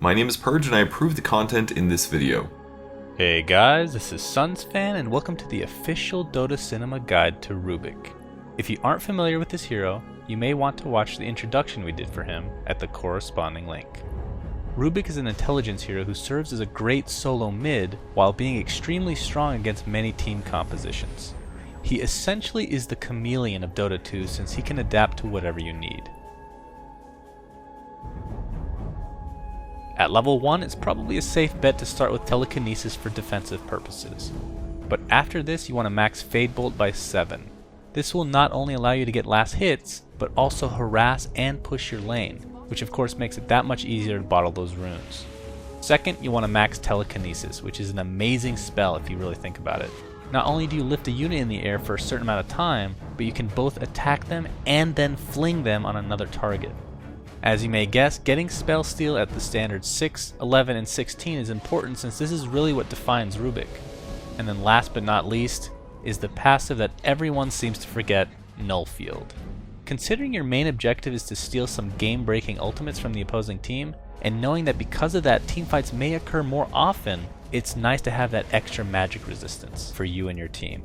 My name is Purge and I approve the content in this video. Hey guys, this is Sunsfan and welcome to the official Dotacinema guide to Rubick. If you aren't familiar with this hero, you may want to watch the introduction we did for him at the corresponding link. Rubick is an intelligence hero who serves as a great solo mid while being extremely strong against many team compositions. He essentially is the chameleon of Dota 2 since he can adapt to whatever you need. At level 1, it's probably a safe bet to start with telekinesis for defensive purposes. But after this, you want to max Fade Bolt by 7. This will not only allow you to get last hits, but also harass and push your lane, which of course makes it that much easier to bottle those runes. Second, you want to max telekinesis, which is an amazing spell if you really think about it. Not only do you lift a unit in the air for a certain amount of time, but you can both attack them and then fling them on another target. As you may guess, getting spell steal at the standard 6, 11, and 16 is important since this is really what defines Rubick. And then last but not least, is the passive that everyone seems to forget, Null Field. Considering your main objective is to steal some game-breaking ultimates from the opposing team, and knowing that because of that teamfights may occur more often, it's nice to have that extra magic resistance for you and your team.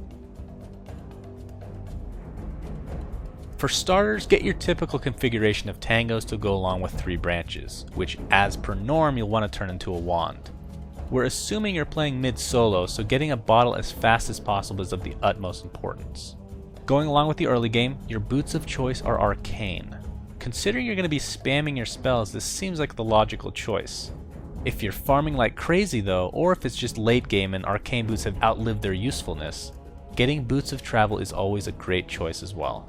For starters, get your typical configuration of tangos to go along with 3 branches, which as per norm you'll want to turn into a wand. We're assuming you're playing mid solo, so getting a bottle as fast as possible is of the utmost importance. Going along with the early game, your boots of choice are arcane. Considering you're going to be spamming your spells, this seems like the logical choice. If you're farming like crazy though, or if it's just late game and arcane boots have outlived their usefulness, getting boots of travel is always a great choice as well.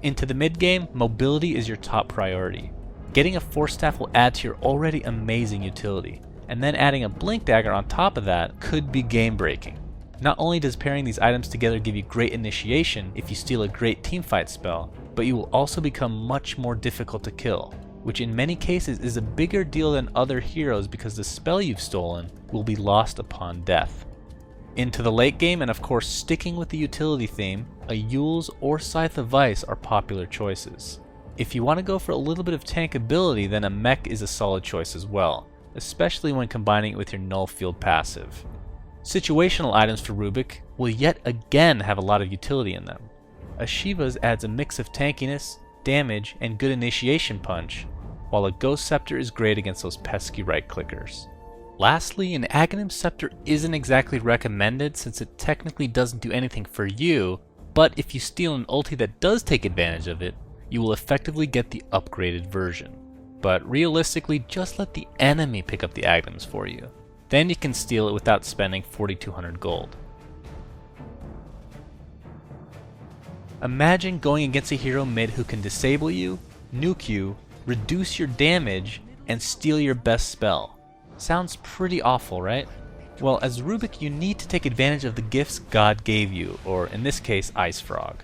Into the mid game, mobility is your top priority. Getting a force staff will add to your already amazing utility, and then adding a blink dagger on top of that could be game breaking. Not only does pairing these items together give you great initiation if you steal a great teamfight spell, but you will also become much more difficult to kill, which in many cases is a bigger deal than other heroes because the spell you've stolen will be lost upon death. Into the late game, and of course sticking with the utility theme, a Yule's or Scythe of Ice are popular choices. If you want to go for a little bit of tankability, then a mech is a solid choice as well, especially when combining it with your Null Field passive. Situational items for Rubick will yet again have a lot of utility in them. A Shiva's adds a mix of tankiness, damage, and good initiation punch, while a Ghost Scepter is great against those pesky right clickers. Lastly, an Aghanim Scepter isn't exactly recommended since it technically doesn't do anything for you, but if you steal an ulti that does take advantage of it, you will effectively get the upgraded version. But realistically, just let the enemy pick up the Aghanims for you. Then you can steal it without spending 4,200 gold. Imagine going against a hero mid who can disable you, nuke you, reduce your damage, and steal your best spell. Sounds pretty awful, right? Well, as Rubick, you need to take advantage of the gifts God gave you, or in this case, Ice Frog.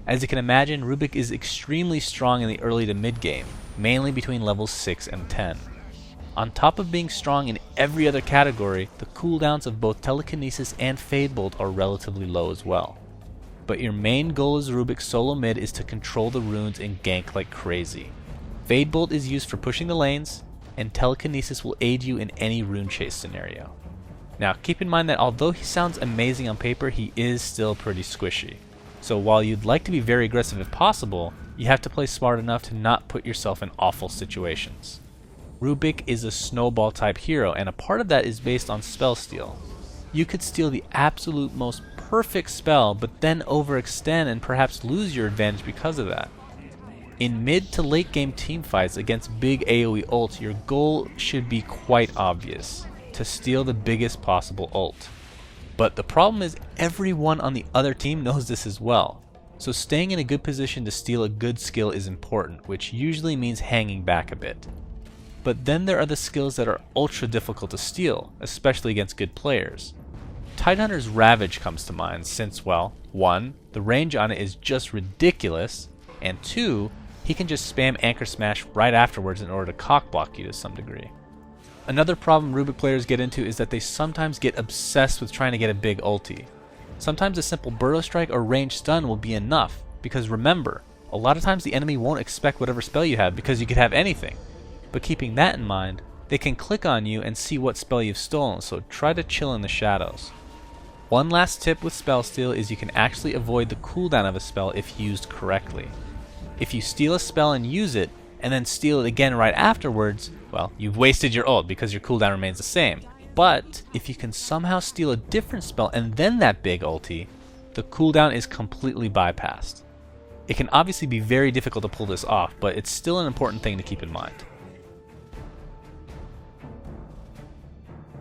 As you can imagine, Rubick is extremely strong in the early to mid game, mainly between levels 6 and 10. On top of being strong in every other category, the cooldowns of both telekinesis and Fade Bolt are relatively low as well. But your main goal as Rubick solo mid is to control the runes and gank like crazy. Fade Bolt is used for pushing the lanes, and telekinesis will aid you in any rune chase scenario. Now keep in mind that although he sounds amazing on paper, he is still pretty squishy. So while you'd like to be very aggressive if possible, you have to play smart enough to not put yourself in awful situations. Rubick is a snowball type hero, and a part of that is based on spell steal. You could steal the absolute most perfect spell, but then overextend and perhaps lose your advantage because of that. In mid to late game teamfights against big AoE ults, your goal should be quite obvious: to steal the biggest possible ult. But the problem is everyone on the other team knows this as well, so staying in a good position to steal a good skill is important, which usually means hanging back a bit. But then there are the skills that are ultra difficult to steal, especially against good players. Tidehunter's Ravage comes to mind since, well, 1, the range on it is just ridiculous, and 2, he can just spam Anchor Smash right afterwards in order to cockblock you to some degree. Another problem Rubick players get into is that they sometimes get obsessed with trying to get a big ulti. Sometimes a simple Burrow Strike or range stun will be enough, because remember, a lot of times the enemy won't expect whatever spell you have because you could have anything. But keeping that in mind, they can click on you and see what spell you've stolen, so try to chill in the shadows. One last tip with spell steal is you can actually avoid the cooldown of a spell if used correctly. If you steal a spell and use it, and then steal it again right afterwards, well, you've wasted your ult because your cooldown remains the same. But if you can somehow steal a different spell and then that big ulti, the cooldown is completely bypassed. It can obviously be very difficult to pull this off, but it's still an important thing to keep in mind.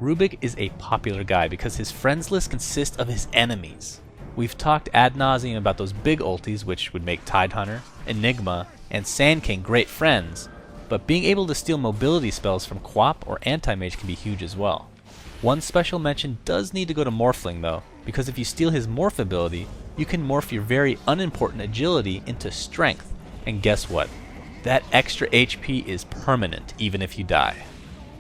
Rubick is a popular guy because his friends list consists of his enemies. We've talked ad nauseum about those big ultis, which would make Tidehunter, Enigma, and Sand King great friends, but being able to steal mobility spells from Quap or Anti-Mage can be huge as well. One special mention does need to go to Morphling though, because if you steal his Morph ability, you can morph your very unimportant agility into strength, and guess what? That extra HP is permanent even if you die.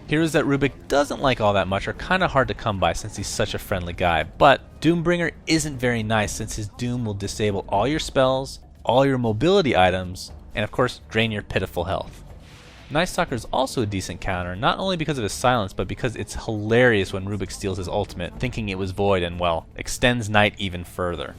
Heroes that Rubick doesn't like all that much are kinda hard to come by since he's such a friendly guy, but Doombringer isn't very nice since his Doom will disable all your spells, all your mobility items, and of course drain your pitiful health. Night Stalker is also a decent counter, not only because of his silence, but because it's hilarious when Rubick steals his ultimate, thinking it was void and, well, extends Night even further.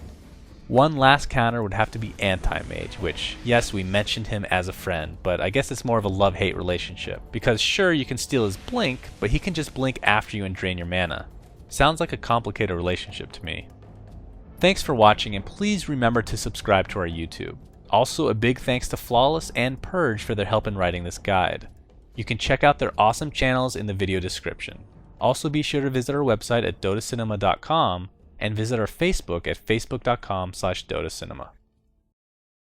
One last counter would have to be Anti-Mage, which, yes, we mentioned him as a friend, but I guess it's more of a love-hate relationship. Because sure, you can steal his blink, but he can just blink after you and drain your mana. Sounds like a complicated relationship to me. Thanks for watching, and please remember to subscribe to our YouTube. Also, a big thanks to Flawless and Purge for their help in writing this guide. You can check out their awesome channels in the video description. Also be sure to visit our website at Dotacinema.com and visit our Facebook at facebook.com/Dotacinema.